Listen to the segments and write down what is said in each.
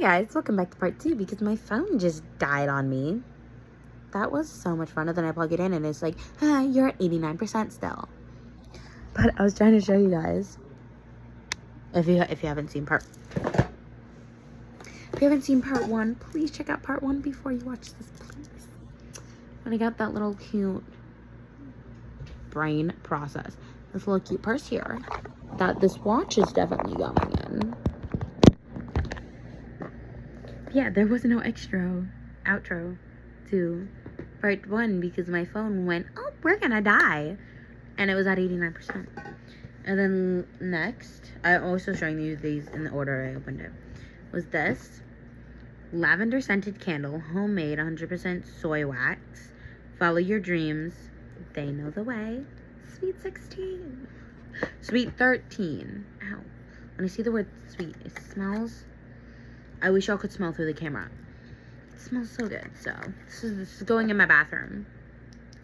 guys, welcome back to part 2 because my phone just died on me. That was so much fun. And then I plug it in and it's like, you're at 89% still. But I was trying to show you guys. If you haven't seen part 1, please check out part 1 before you watch this, please. And I got that little cute brain process. This little cute purse here. That this watch is definitely going in. Yeah, there was no extra outro to part 1 because my phone went, oh, we're gonna die. And it was at 89%. And then next, I'm also showing you these in the order I opened it, was this lavender scented candle, homemade 100% soy wax. Follow your dreams. They know the way. Sweet 16. Sweet 13. Ow. When I see the word sweet, it smells... I wish y'all could smell through the camera. It smells so good. So, this is going in my bathroom.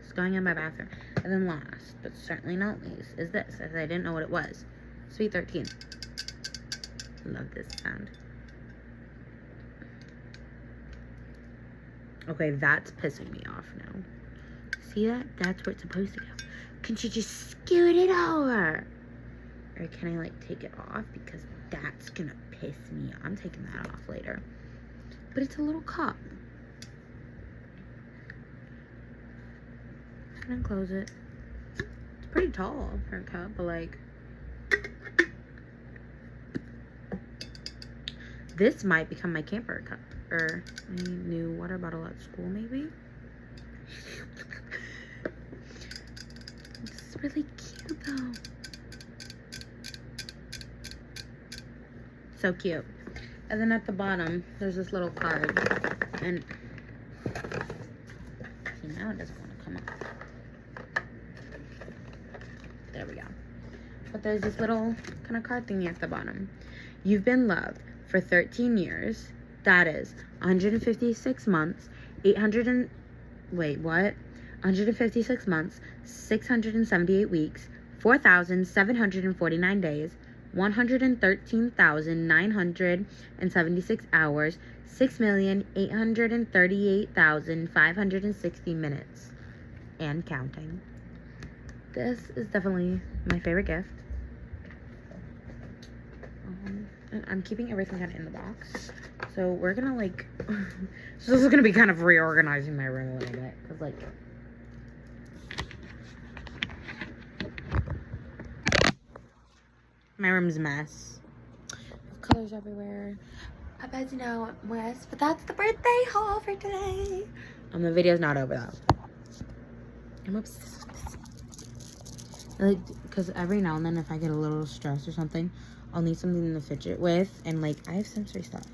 It's going in my bathroom. And then last, but certainly not least, is this, as I didn't know what it was. Sweet 13. Love this sound. Okay, that's pissing me off now. See that? That's where it's supposed to go. Can you just scoot it over? Or can I, like, take it off? Because that's gonna piss me off. I'm taking that off later. But it's a little cup. I'm gonna close it. It's pretty tall for a cup, but, like... This might become my camper cup. Or my new water bottle at school, maybe? It's really cute, though. So cute. And then at the bottom, there's this little card. And see, now it doesn't want to come up. There we go. But there's this little kind of card thingy at the bottom. You've been loved for 13 years. That is 156 months, 156 months, 678 weeks, 4,749 days, 113,976 hours, 6,838,560 minutes, and counting. This is definitely my favorite gift. And I'm keeping everything kind of in the box. So we're gonna like, so this is gonna be kind of reorganizing my room a little bit. Cause like, my room's a mess. Colors everywhere. I bet you know West, but that's the birthday haul for today. The video's not over though. I'm obsessed with this. Like, cause every now and then if I get a little stressed or something, I'll need something to fidget with, and like I have sensory stuff.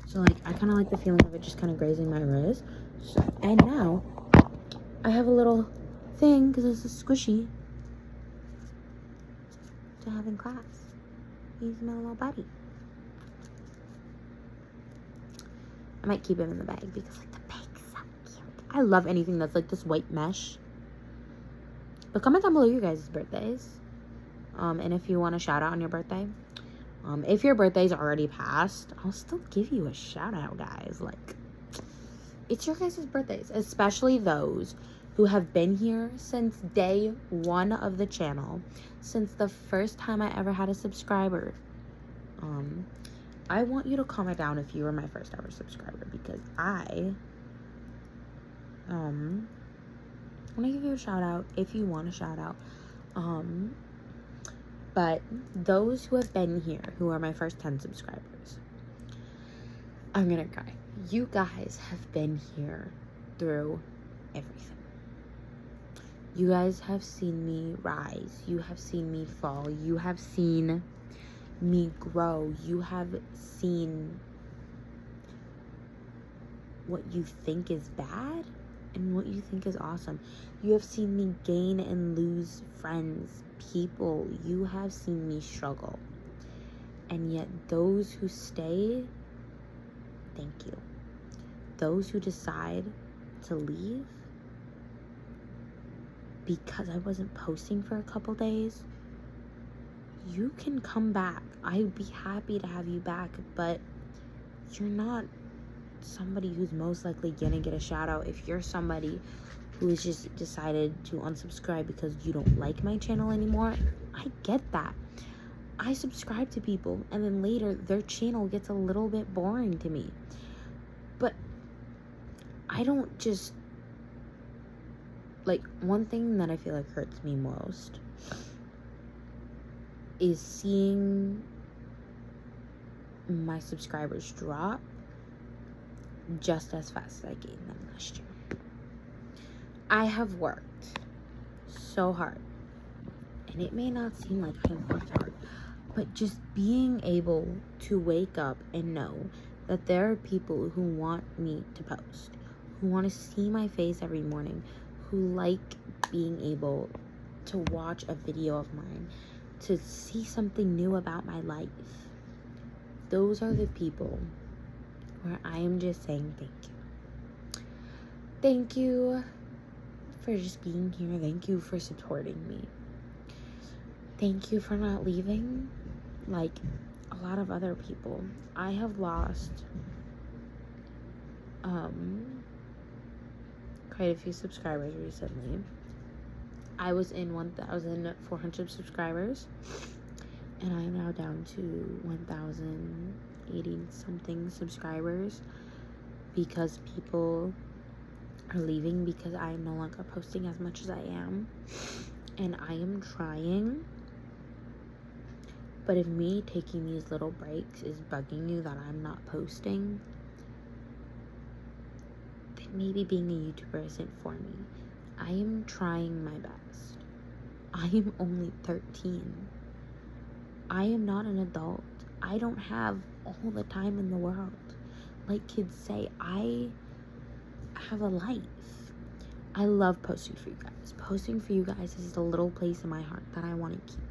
So like I kind of like the feeling of it just kind of grazing my wrist. So, and now I have a little thing because it's a squishy to have in class. He's my little buddy. I might keep him in the bag because like the bag's so cute. I love anything that's like this white mesh. But comment down below your guys' birthdays. And if you want a shout out on your birthday. If your birthday's already passed, I'll still give you a shout out, guys. Like, it's your guys' birthdays, especially those who have been here since day 1 of the channel, since the first time I ever had a subscriber. I want you to comment down if you were my first ever subscriber, because I want to give you a shout out if you want a shout out. But those who have been here, who are my first 10 subscribers, I'm gonna cry. You guys have been here through everything. You guys have seen me rise. You have seen me fall. You have seen me grow. You have seen what you think is bad and what you think is awesome. You have seen me gain and lose friends, people. You have seen me struggle. And yet those who stay, thank you. Those who decide to leave because I wasn't posting for a couple days, you can come back. I'd be happy to have you back, but you're not somebody who's most likely gonna get a shout out. If you're somebody who has just decided to unsubscribe because you don't like my channel anymore, I get that. I subscribe to people and then later their channel gets a little bit boring to me. But I don't just, like, one thing that I feel like hurts me most is seeing my subscribers drop just as fast as I gained them last year. I have worked so hard, and it may not seem like I've worked hard, but just being able to wake up and know that there are people who want me to post, who want to see my face every morning, who like being able to watch a video of mine, to see something new about my life. Those are the people where I am just saying thank you. Thank you for just being here. Thank you for supporting me. Thank you for not leaving like a lot of other people. I have lost quite a few subscribers recently. I was in 1,400 subscribers, and I am now down to 1,080 something subscribers because people are leaving because I am no longer posting as much as I am, and I am trying. But if me taking these little breaks is bugging you that I'm not posting, then maybe being a YouTuber isn't for me. I am trying my best. I am only 13. I am not an adult. I don't have all the time in the world. Like kids say, I have a life. I love posting for you guys. Posting for you guys is a little place in my heart that I want to keep.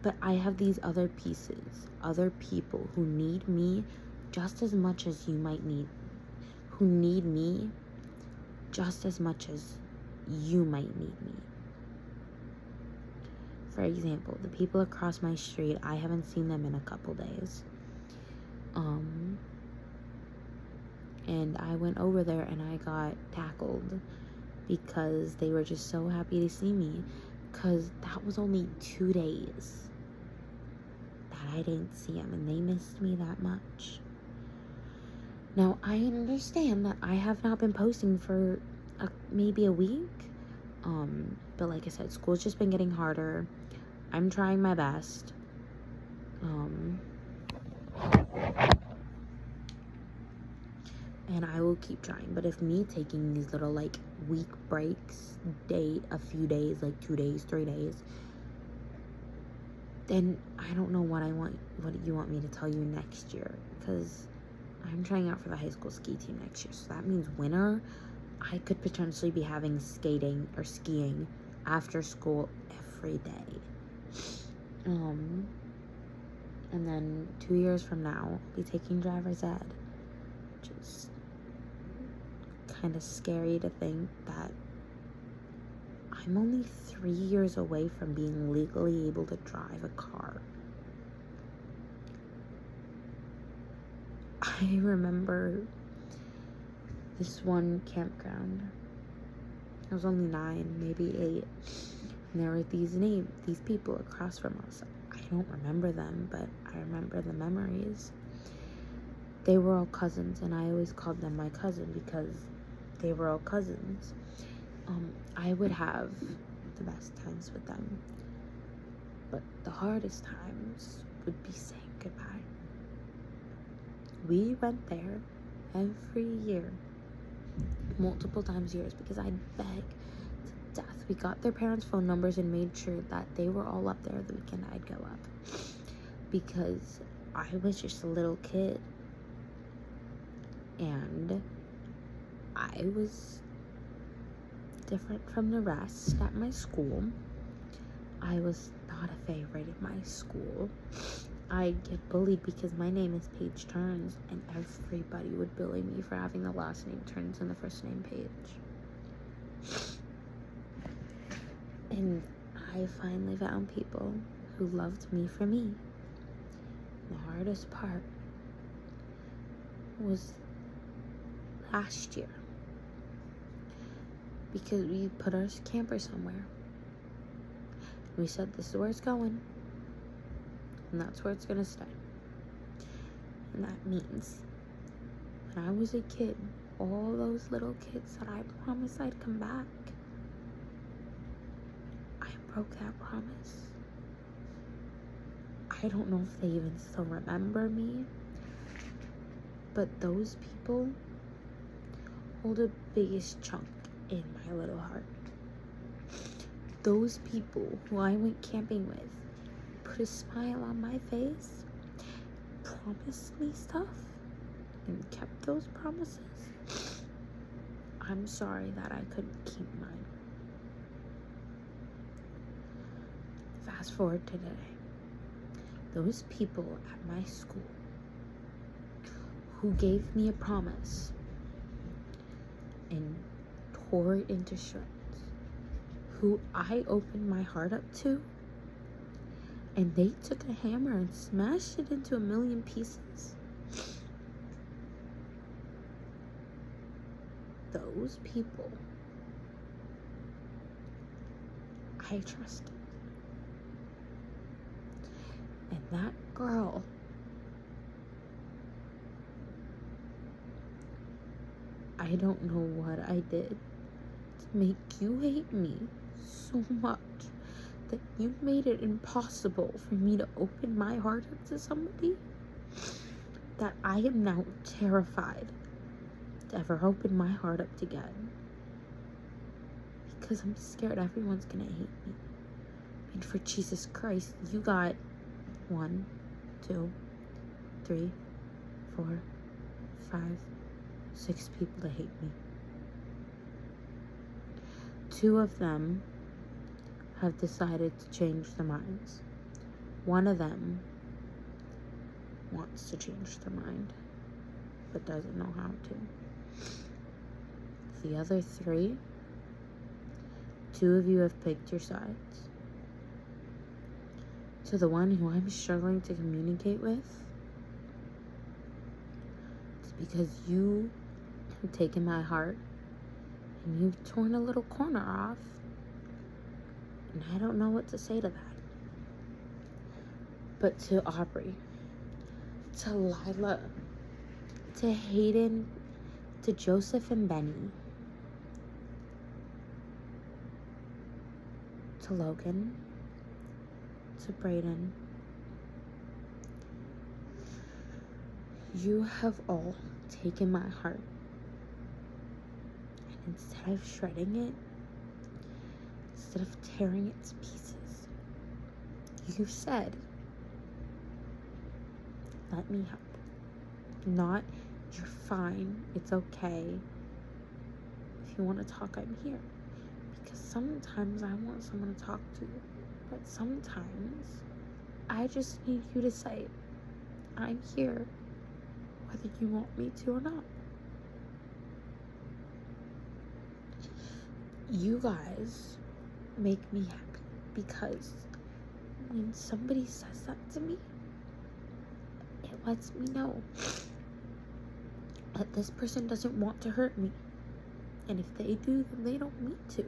But I have these other pieces, other people who need me just as much as you might need, who need me just as much as you might need me. For example, the people across my street, I haven't seen them in a couple days. And I went over there and I got tackled because they were just so happy to see me, because that was only 2 days that I didn't see them and they missed me that much. Now, I understand that I have not been posting for maybe a week, but like I said, school's just been getting harder. I'm trying my best. And I will keep trying. But if me taking these little like week breaks, a few days, like 2 days, 3 days, then I don't know what you want me to tell you next year, because I'm trying out for the high school ski team next year. So that means winter, I could potentially be having skating or skiing after school every day. And then 2 years from now, I'll be taking driver's ed, which is kind of scary to think that I'm only 3 years away from being legally able to drive a car. I remember this one campground. I was only 9, maybe 8. And there were these people across from us. I don't remember them, but I remember the memories. They were all cousins, and I always called them my cousin because they were all cousins. I would have the best times with them, but the hardest times would be saying goodbye. We went there every year, multiple times years, because I begged to death. We got their parents' phone numbers and made sure that they were all up there the weekend I'd go up, because I was just a little kid and I was different from the rest at my school. I was not a favorite in my school. I get bullied because my name is Paige Turns, and everybody would bully me for having the last name Turns and the first name Paige. And I finally found people who loved me for me. The hardest part was last year, because we put our camper somewhere. We said this is where it's going, and that's where it's gonna stay. And that means when I was a kid, all those little kids that I promised I'd come back, I broke that promise. I don't know if they even still remember me, but those people hold the biggest chunk in my little heart. Those people who I went camping with put a smile on my face, promised me stuff, and kept those promises. I'm sorry that I couldn't keep mine. Fast forward to today. Those people at my school who gave me a promise and tore it into shreds, who I opened my heart up to, and they took a hammer and smashed it into a million pieces. Those people I trusted. And that girl, I don't know what I did to make you hate me so much that you made it impossible for me to open my heart up to somebody, that I am now terrified to ever open my heart up again, because I'm scared everyone's gonna hate me. And for Jesus Christ, you got 1, 2, 3, 4, 5, 6 people to hate me. 2 of them have decided to change their minds. 1 of them wants to change their mind, but doesn't know how to. The other 3, 2 of you have picked your sides. To the one who I'm struggling to communicate with, it's because you have taken my heart and you've torn a little corner off, and I don't know what to say to that. But to Aubrey, to Lila, to Hayden, to Joseph and Benny, to Logan, to Brayden, you have all taken my heart, and instead of shredding it, instead of tearing it to pieces, you said, let me help. Not, you're fine, it's okay. If you want to talk, I'm here. Because sometimes I want someone to talk to, but sometimes I just need you to say, I'm here, whether you want me to or not. You guys make me happy, because when somebody says that to me, it lets me know that this person doesn't want to hurt me. And if they do, then they don't need to.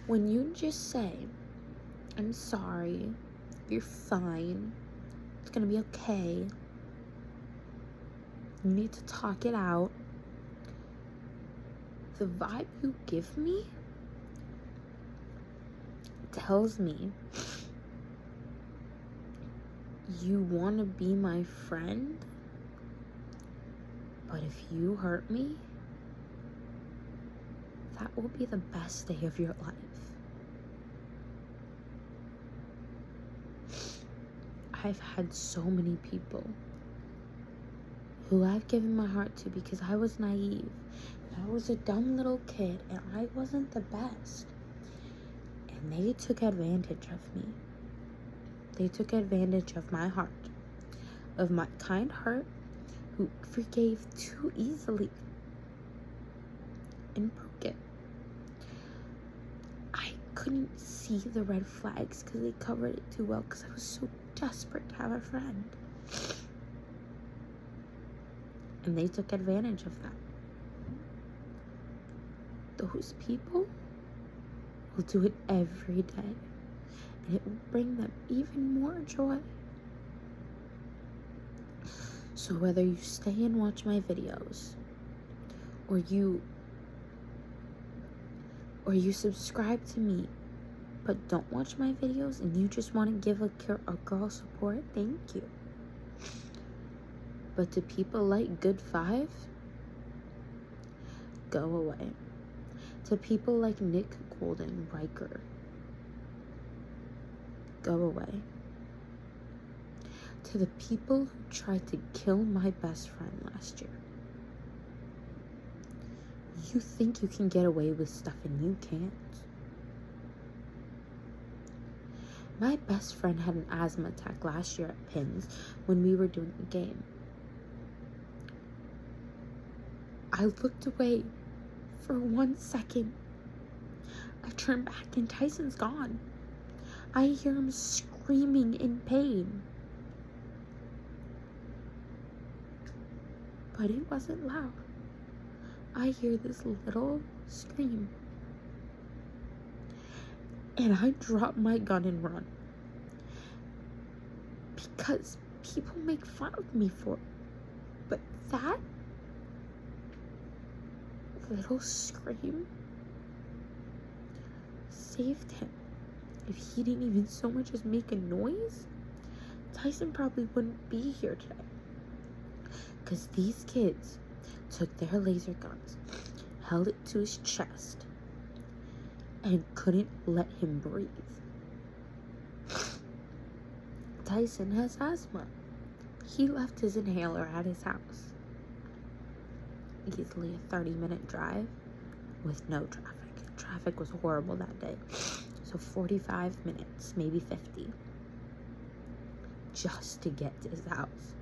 When you just say, I'm sorry, you're fine, it's gonna be okay, you need to talk it out, the vibe you give me tells me you want to be my friend, but if you hurt me, that will be the best day of your life. I've had so many people who I've given my heart to because I was naive. I was a dumb little kid and I wasn't the best. And they took advantage of me. They took advantage of my heart, of my kind heart, who forgave too easily and broke it. I couldn't see the red flags because they covered it too well, because I was so desperate to have a friend. And they took advantage of that. Those people will do it every day. And it will bring them even more joy. So whether you stay and watch my videos, or you subscribe to me but don't watch my videos, and you just want to give a girl support, thank you. But to people like Good Five, go away. To people like Nick Golden Riker, go away. To the people who tried to kill my best friend last year, you think you can get away with stuff and you can't. My best friend had an asthma attack last year at Pins when we were doing a game. I looked away for 1 second. I turned back and Tyson's gone. I hear him screaming in pain. But it wasn't loud. I hear this little scream. And I drop my gun and run. Because people make fun of me for it. But that little scream saved him. If he didn't even so much as make a noise, Tyson probably wouldn't be here today. Because these kids took their laser guns, held it to his chest, and couldn't let him breathe. Tyson has asthma. He left his inhaler at his house. Easily a 30-minute drive with no traffic. Traffic was horrible that day. So 45 minutes, maybe 50, just to get to his house.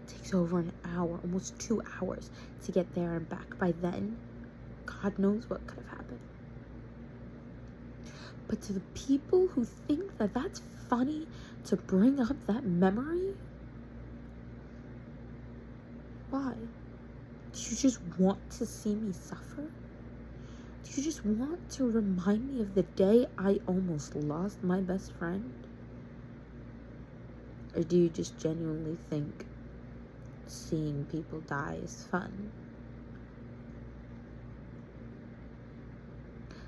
It takes over an hour, almost 2 hours to get there and back. By then, God knows what could have happened. But to the people who think that that's funny to bring up that memory, why? Do you just want to see me suffer? Do you just want to remind me of the day I almost lost my best friend? Or do you just genuinely think seeing people die is fun?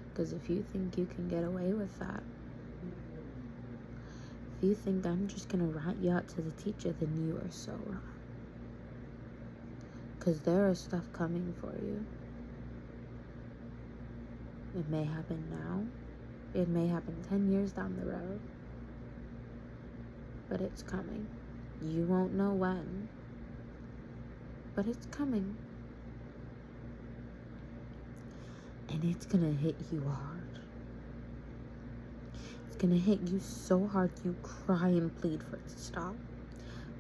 Because if you think you can get away with that, if you think I'm just gonna rat you out to the teacher, then you are so wrong. Because there is stuff coming for you. It may happen now. It may happen 10 years down the road. But it's coming. You won't know when. But it's coming. And it's gonna hit you hard. It's gonna hit you so hard you cry and plead for it to stop.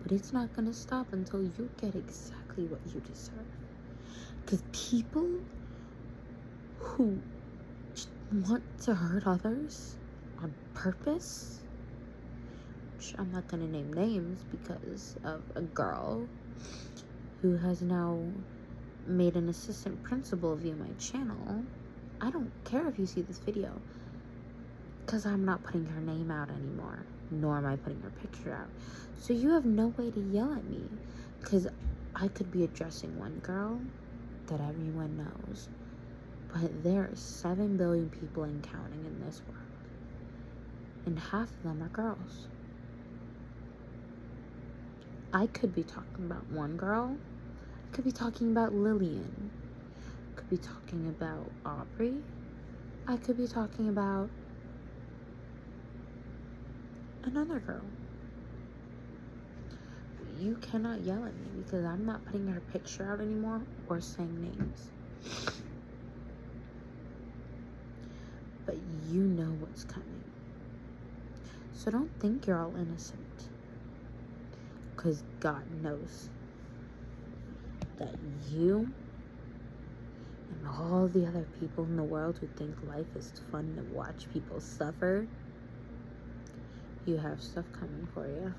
But it's not gonna stop until you get exactly what you deserve. Because people who want to hurt others on purpose, which I'm not gonna name names because of a girl who has now made an assistant principal via my channel. I don't care if you see this video, because I'm not putting her name out anymore, nor am I putting her picture out. So you have no way to yell at me, because I could be addressing one girl that everyone knows, but there are 7 billion people and counting in this world, and half of them are girls. I could be talking about one girl. I could be talking about Lillian. I could be talking about Aubrey. I could be talking about another girl. You cannot yell at me because I'm not putting her picture out anymore or saying names. But you know what's coming. So don't think you're all innocent. Because God knows that you and all the other people in the world who think life is fun to watch people suffer, you have stuff coming for you.